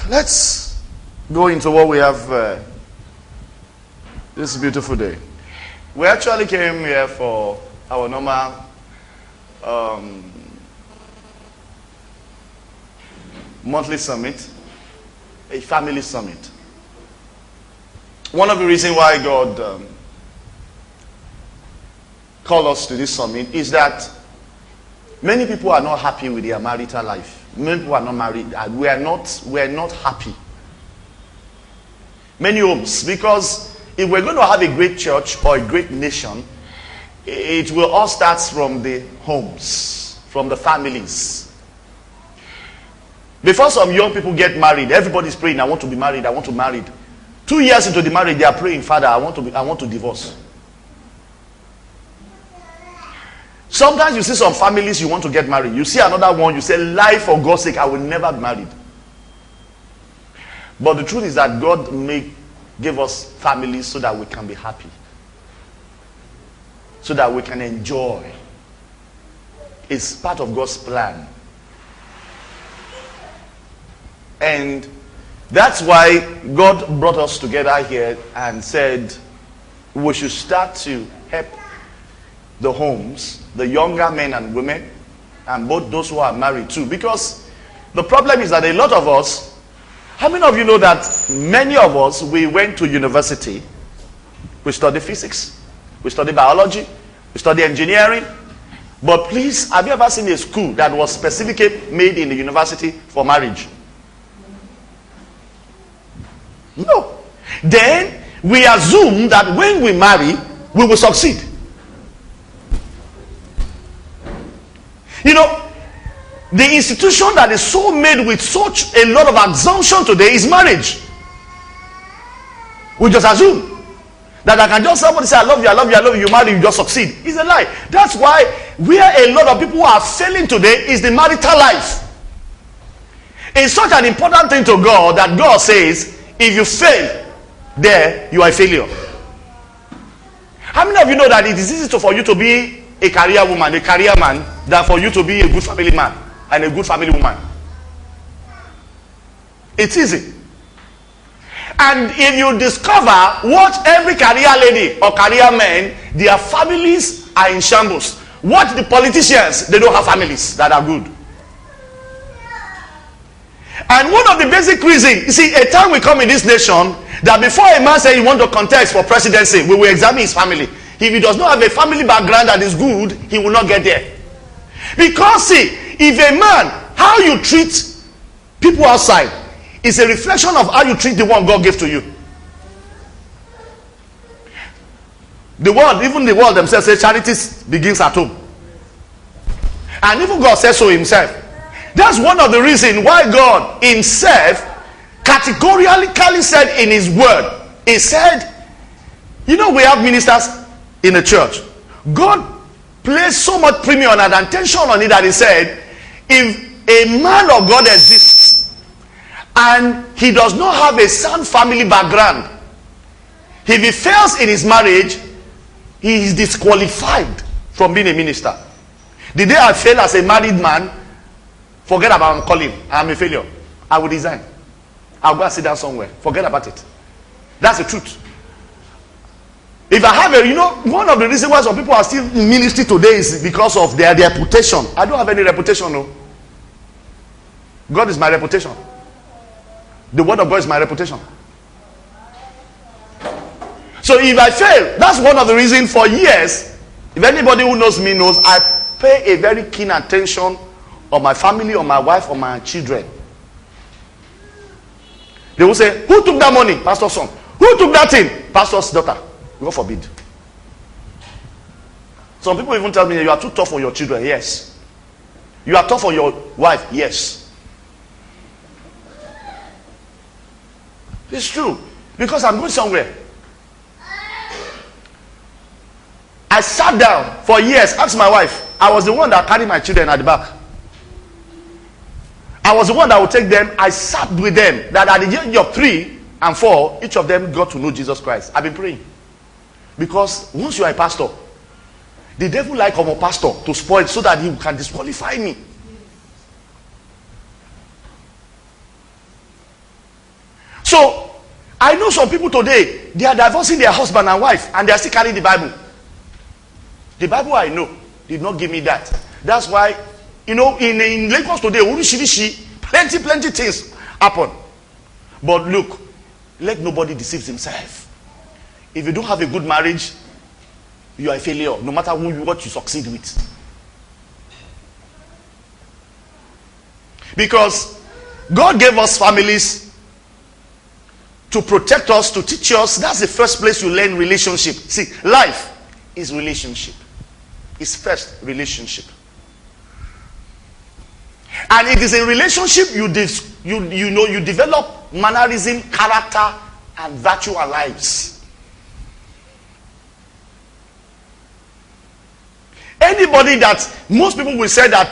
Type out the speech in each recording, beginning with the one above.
Let's go into what we have this beautiful day. We actually came here for our normal monthly summit, a family summit. One of the reasons why God called us to this summit is that many people are not happy with their marital life. Many people are not married. We are not happy. Many homes, because if we're going to have a great church or a great nation, it will all start from the homes, from the families. Before some young people get married, everybody's praying, I want to be married, I want to be married. 2 years into the marriage, they are praying, Father, I want to divorce. Sometimes you see some families, you want to get married. You see another one, you say, life for God's sake, I will never be married. But the truth is that God gave us families so that we can be happy. So that we can enjoy. It's part of God's plan. And that's why God brought us together here and said we should start to help the homes, the younger men and women, and both those who are married too. Because the problem is that a lot of us, how many of you know that many of us, we went to university, we studied physics, we studied biology, we studied engineering, but please, have you ever seen a school that was specifically made in the university for marriage? No. Then we assume that when we marry, we will succeed. You know, the institution that is so made with such a lot of assumption today is marriage. We just assume that I can just somebody say, I love you, I love you, I love you, you marry, you just succeed. It's a lie. That's why where a lot of people are failing today is the marital life. It's such an important thing to God that God says, if you fail there, you are a failure. How many of you know that it is easy for you to be a career woman, a career man, than for you to be a good family man and a good family woman? It's easy. And if you discover what every career lady or career man, their families are in shambles. What the politicians, they don't have families that are good. And one of the basic reasons, you see, a time will come in this nation that before a man says he wants to contest for presidency, we will examine his family. If he does not have a family background that is good, he will not get there. Because see, if a man, how you treat people outside is a reflection of how you treat the one God gave to you. The world, even the world themselves say charity begins at home. And even God says so himself. That's one of the reasons why God himself categorically said in his word, he said, you know, we have ministers in the church. God placed so much premium and attention on it that he said, if a man of God exists and he does not have a sound family background, if he fails in his marriage, he is disqualified from being a minister. The day I fail as a married man, forget about calling. I am a failure. I will resign. I'll go and sit down somewhere. Forget about it. That's the truth. If I have a, you know, one of the reasons why some people are still in ministry today is because of their reputation. I don't have any reputation, no. God is my reputation. The word of God is my reputation. So if I fail, that's one of the reasons for years, if anybody who knows me knows, I pay a very keen attention on my family, on my wife, on my children. They will say, who took that money? Pastor's son. Who took that thing? Pastor's daughter. God forbid. Some people even tell me, you are too tough on your children. Yes. You are tough on your wife. Yes. It's true. Because I'm going somewhere. I sat down for years, asked my wife. I was the one that carried my children at the back. I was the one that would take them. I sat with them. That at the age of 3 and 4, each of them got to know Jesus Christ. I've been praying. Because once you are a pastor, the devil like a pastor to spoil so that he can disqualify me. So, I know some people today, they are divorcing their husband and wife, and they are still carrying the Bible. The Bible I know did not give me that. That's why, in Lagos today, plenty things happen. But look, let nobody deceive himself. If you don't have a good marriage, you are a failure, no matter what you succeed with. Because God gave us families to protect us, to teach us. That's the first place you learn relationship. See, life is relationship. It's first relationship. And it is a relationship you develop mannerism, character, and virtue and lives. Anybody that, most people will say that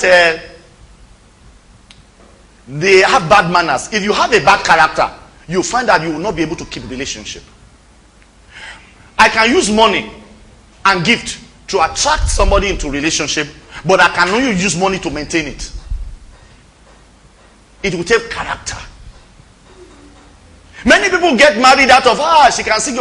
they have bad manners. If you have a bad character, you find that you will not be able to keep relationship. I can use money and gift to attract somebody into relationship, but I can only use money to maintain it. It will take character. Many people get married out of, she can see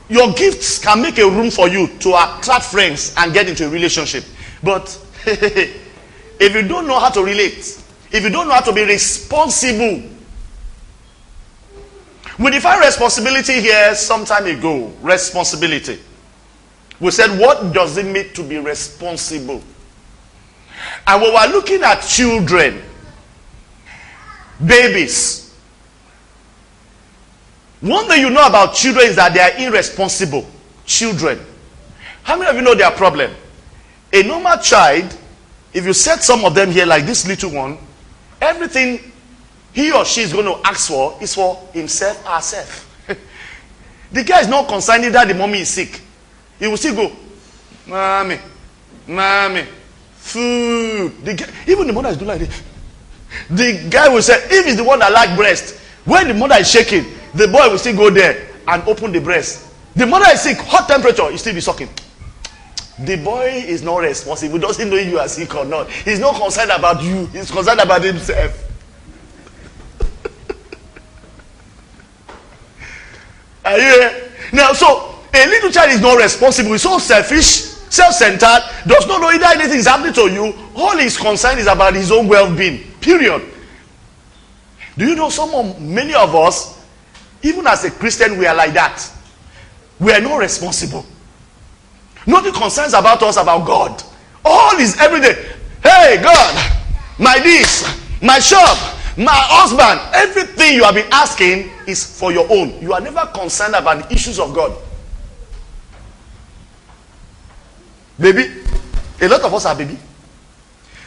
your gifts can make a room for you to attract friends and get into a relationship. But if you don't know how to relate, if you don't know how to be responsible, we defined responsibility here some time ago. Responsibility. We said, what does it mean to be responsible? And we were looking at children, babies. One thing you know about children is that they are irresponsible. Children. How many of you know their problem? A normal child, if you set some of them here like this little one, everything he or she is going to ask for is for himself, herself. The guy is not concerned that the mommy is sick. He will still go, mommy, food. Even the mother is doing like this. The guy will say, if he's the one that like breast, when the mother is shaking, the boy will still go there and open the breast. The mother is sick, hot temperature, he still be sucking. The boy is not responsible. He doesn't know if you are sick or not. He's not concerned about you. He's concerned about himself. Are you here? Now, so a little child is not responsible. He's so selfish, self-centered, does not know either anything is happening to you. All his concern is about his own well-being. Period. Do you know many of us, even as a Christian, we are like that. We are not responsible. Nothing concerns about us, about God. All is every day. Hey, God, my this, my shop, my husband, everything you have been asking is for your own. You are never concerned about the issues of God. Baby, a lot of us are baby.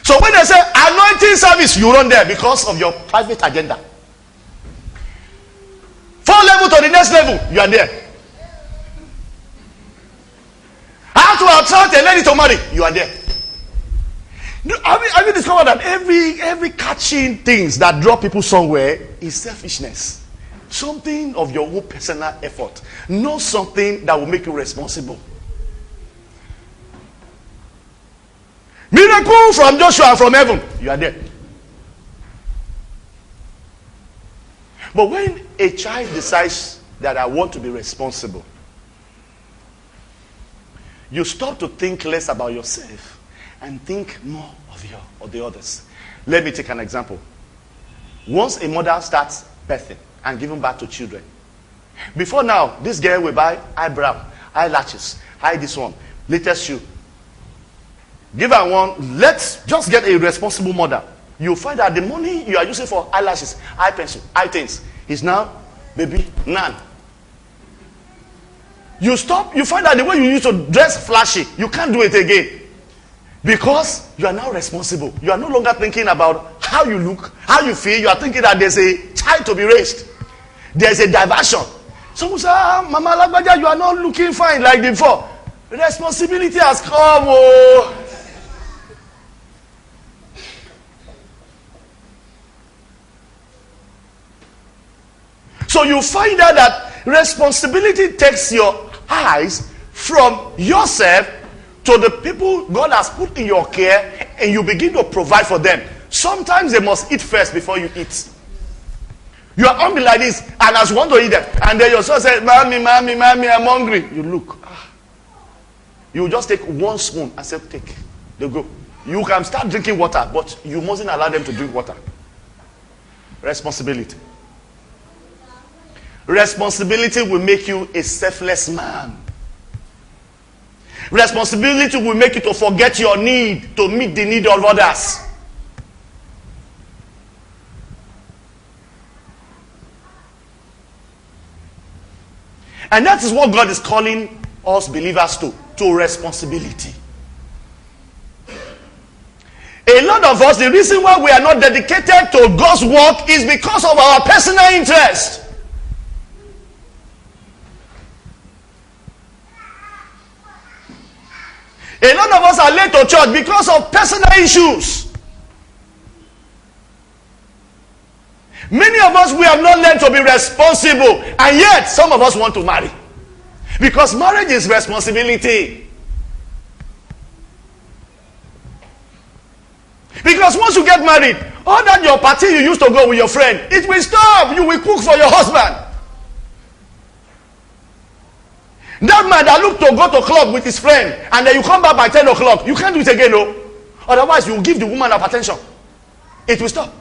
So when they say anointing service, you run there because of your private agenda. 4 level to the next level, you are there. How to attract a lady to marry, you are there. Have you discovered that every catching things that draw people somewhere is selfishness? Something of your own personal effort, not something that will make you responsible. Miracle from Joshua from heaven, you are there. But when a child decides that I want to be responsible, you stop to think less about yourself and think more of the others. Let me take an example. Once a mother starts birthing and giving birth to children, before now, this girl will buy eyebrow, eyelashes, this one, latest shoe. Give her one. Let's just get a responsible mother. You'll find that the money you are using for eyelashes, eye pencil, eye things is now, baby, none. You find that the way you used to dress flashy, you can't do it again. Because you are now responsible. You are no longer thinking about how you look, how you feel. You are thinking that there's a child to be raised. There's a diversion. Someone say, Mama Lagbaja, you are not looking fine like before. Responsibility has come. Oh. So you find out that responsibility takes your eyes from yourself to the people God has put in your care, and you begin to provide for them. Sometimes they must eat first before you eat. You are hungry like this, and as you want to eat them, and then your son says, "Mommy, mommy, mommy, I'm hungry." You look. You just take one spoon and say, "Take." They go. You can start drinking water, but you mustn't allow them to drink water. Responsibility. Responsibility will make you a selfless man. Responsibility will make you to forget your need to meet the need of others. And that is what God is calling us believers to responsibility. A lot of us, the reason why we are not dedicated to God's work is because of our personal interest. A lot of us are late to church because of personal issues. Many of us, we have not learned to be responsible, and yet some of us want to marry. Because marriage is responsibility. Because once you get married, all that your party you used to go with your friend, it will stop. You will cook for your husband. That man that looked to go to club with his friend, and then you come back by 10 o'clock, you can't do it again, no. Otherwise, you will give the woman hypertension. It will stop.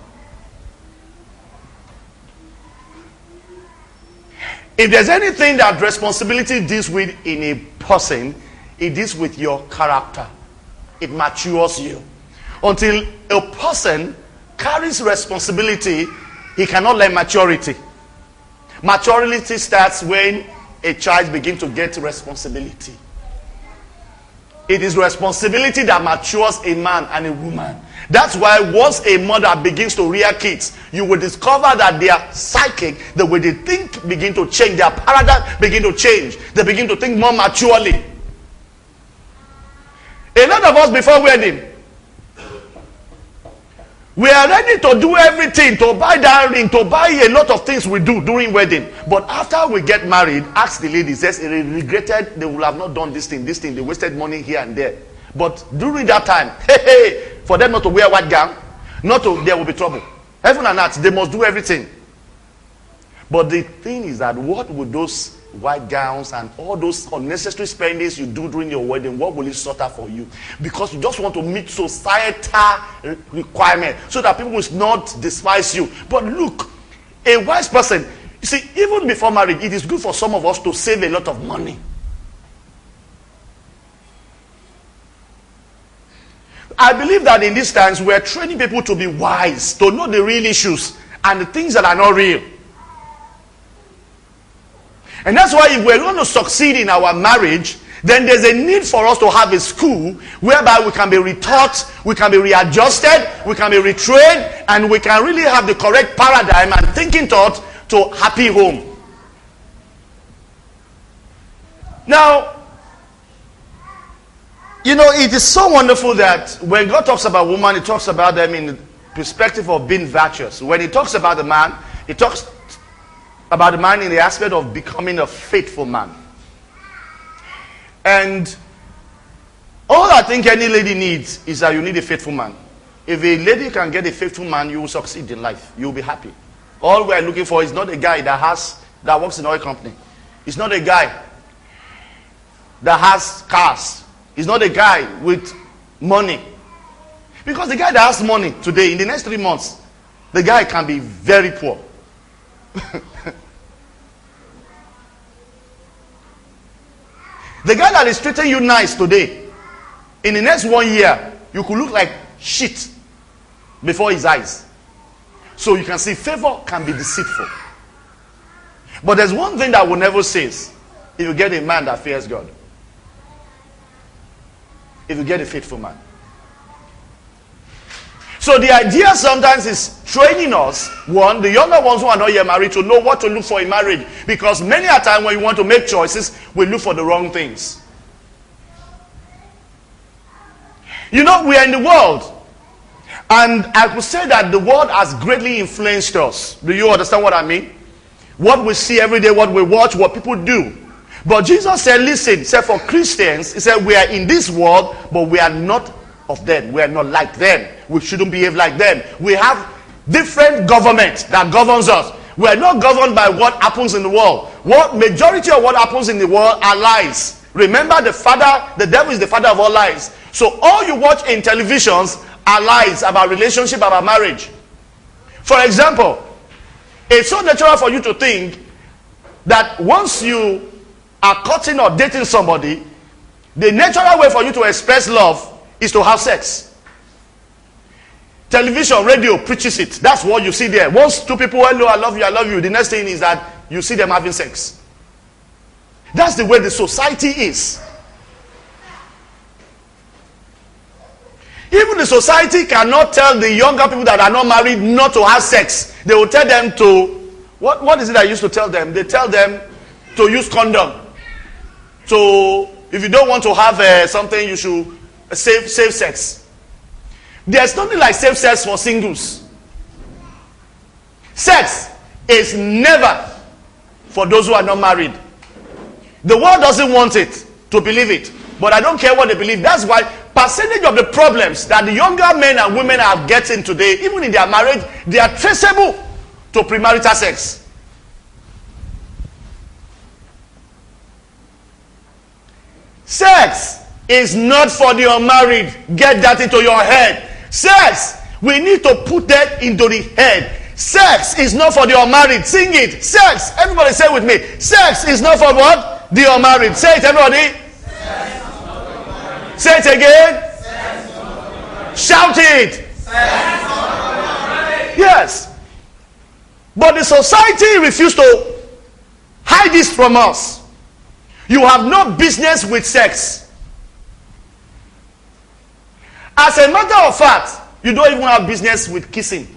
If there's anything that responsibility deals with in a person, it deals with your character. It matures you. Until a person carries responsibility, he cannot learn maturity. Maturity starts when a child begins to get responsibility. It is responsibility that matures a man and a woman. That's why once a mother begins to rear kids, you will discover that their psychic, the way they think, begin to change. Their paradigm begin to change. They begin to think more maturely. A lot of us before wedding, we are ready to do everything, to buy that ring, to buy a lot of things we do during wedding. But after we get married, ask the lady, says they regretted they would have not done this thing, they wasted money here and there. But during that time, for them not to wear white gown, there will be trouble. Heaven and earth, they must do everything. But the thing is that what would those white gowns and all those unnecessary spendings you do during your wedding, what will it sort out for you? Because you just want to meet societal requirement so that people will not despise you. But look, a wise person, you see, even before marriage, it is good for some of us to save a lot of money. I believe that in these times we are training people to be wise, to know the real issues and the things that are not real. And that's why if we're going to succeed in our marriage, then there's a need for us to have a school whereby we can be retaught, we can be readjusted, we can be retrained, and we can really have the correct paradigm and thinking thought to happy home. Now, you know, it is so wonderful that when God talks about woman, he talks about them in the perspective of being virtuous. When he talks about the man, he talks about the man in the aspect of becoming a faithful man. And all I think any lady needs is that you need a faithful man. If a lady can get a faithful man, you will succeed in life. You will be happy. All we are looking for is not a guy that works in an oil company. It's not a guy that has cars. It's not a guy with money. Because the guy that has money today, in the next 3 months, the guy can be very poor. The guy that is treating you nice today, in the next 1 year, you could look like shit before his eyes. So you can see favor can be deceitful. But there's one thing that will never cease. If you get a man that fears God. If you get a faithful man. So the idea sometimes is training us, one, the younger ones who are not yet married, to know what to look for in marriage. Because many a time when you want to make choices, we look for the wrong things. You know, we are in the world. And I could say that the world has greatly influenced us. Do you understand what I mean? What we see every day, what we watch, what people do. But Jesus said, listen, he said for Christians, he said we are in this world, but we are not of them. We are not like them. We shouldn't behave like them. We have different government that governs us. We are not governed by what happens in the world. What majority of what happens in the world are lies. Remember, the devil is the father of all lies. So all you watch in televisions are lies about relationship, about marriage. For example, it's so natural for you to think that once you are courting or dating somebody, the natural way for you to express love is to have sex. Television, radio preaches it. That's what you see there. Once two people, hello, I love you, the next thing is that you see them having sex. That's the way the society is. Even the society cannot tell the younger people that are not married not to have sex. They will tell them to, what is it I used to tell them? They tell them to use condom. So if you don't want to have something, you should save sex. There's nothing like safe sex for singles. Sex is never for those who are not married. The world doesn't want it to believe it, but I don't care what they believe. That's why percentage of the problems that the younger men and women are getting today, even in their marriage, they are traceable to premarital sex. Sex is not for the unmarried. Get that into your head. Sex, we need to put that into the head. Sex is not for the unmarried. Sing it. Sex, everybody say it with me. Sex is not for what? The unmarried. Say it, everybody. Say it again. Shout it. Yes. But the society refused to hide this from us. You have no business with sex. As a matter of fact, you don't even have business with kissing.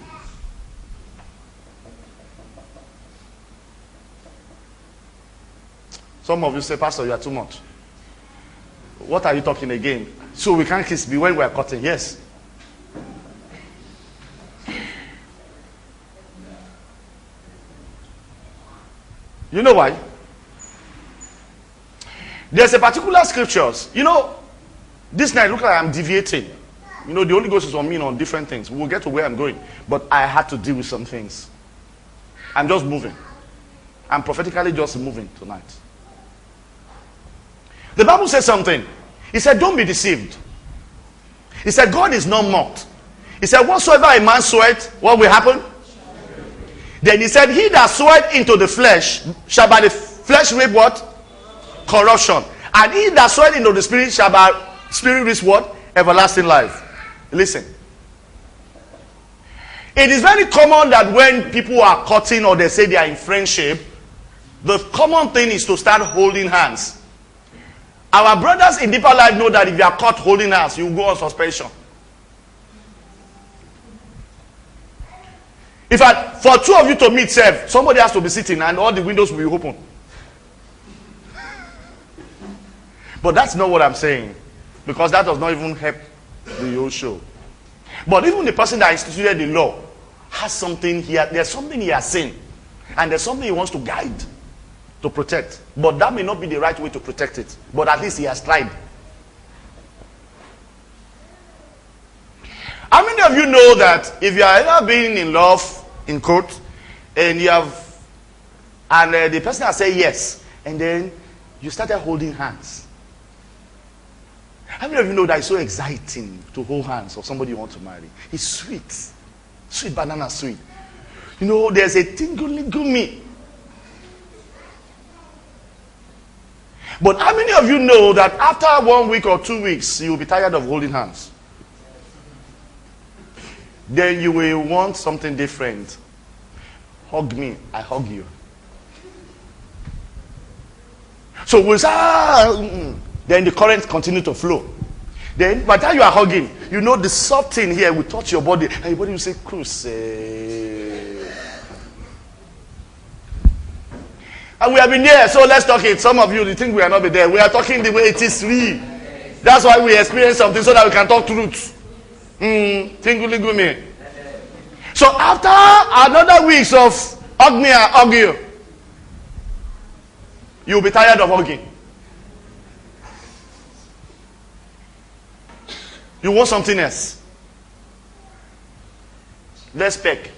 Some of you say, Pastor, you are too much. What are you talking again? So we can't kiss when we are cutting. Yes. You know why? There's a particular scriptures. You know, this night look like I'm deviating. You know, the Holy Ghost is on me on different things. We'll get to where I'm going. But I had to deal with some things. I'm just moving. I'm prophetically just moving tonight. The Bible says something. He said, don't be deceived. He said, God is not mocked. He said, whatsoever a man soweth, what will happen? Then he said, he that soweth into the flesh shall by the flesh reap what? Corruption. And he that soweth into the spirit shall by spirit reap what? Everlasting life. Listen. It is very common that when people are cutting or they say they are in friendship, the common thing is to start holding hands. Our brothers in deeper life know that if you are caught holding hands, you go on suspension. In fact, for two of you to meet, somebody has to be sitting and all the windows will be open. But that's not what I'm saying, because that does not even help the whole show. But even the person that instituted the law has something here. There's something he has seen, and there's something he wants to guide, to protect. But that may not be the right way to protect it. But at least he has tried. How many of you know that if you are ever being in love in court and you have, and the person has said yes, and then you started holding hands? How many of you know that it's so exciting to hold hands of somebody you want to marry? It's sweet. Sweet banana sweet. You know, there's a tingle-gummy. But how many of you know that after 1 week or 2 weeks, you will be tired of holding hands? Then you will want something different. Hug me, I hug you. So we'll say, then the current continue to flow. Then by the time you are hugging, you know the soft thing here will touch your body. And your body will say, Cruz. And we have been there, so let's talk it. Some of you think we are not be there. We are talking the way it is real. That's why we experience something so that we can talk truth. Tingly-gummy. So after another weeks of hug me, I hug you, you'll be tired of hugging. You want something else. Let's peck.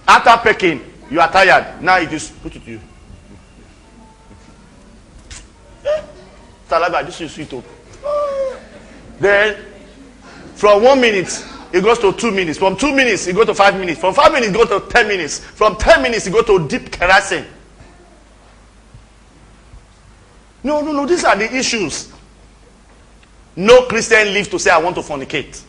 After pecking, you are tired. Now it is put it to you. Saliva, this is sweet. Then, from 1 minute, it goes to 2 minutes. From 2 minutes, it goes to 5 minutes. From 5 minutes, it goes to 10 minutes. From 10 minutes, it goes to deep caressing. No. These are the issues. No Christian lives to say, I want to fornicate.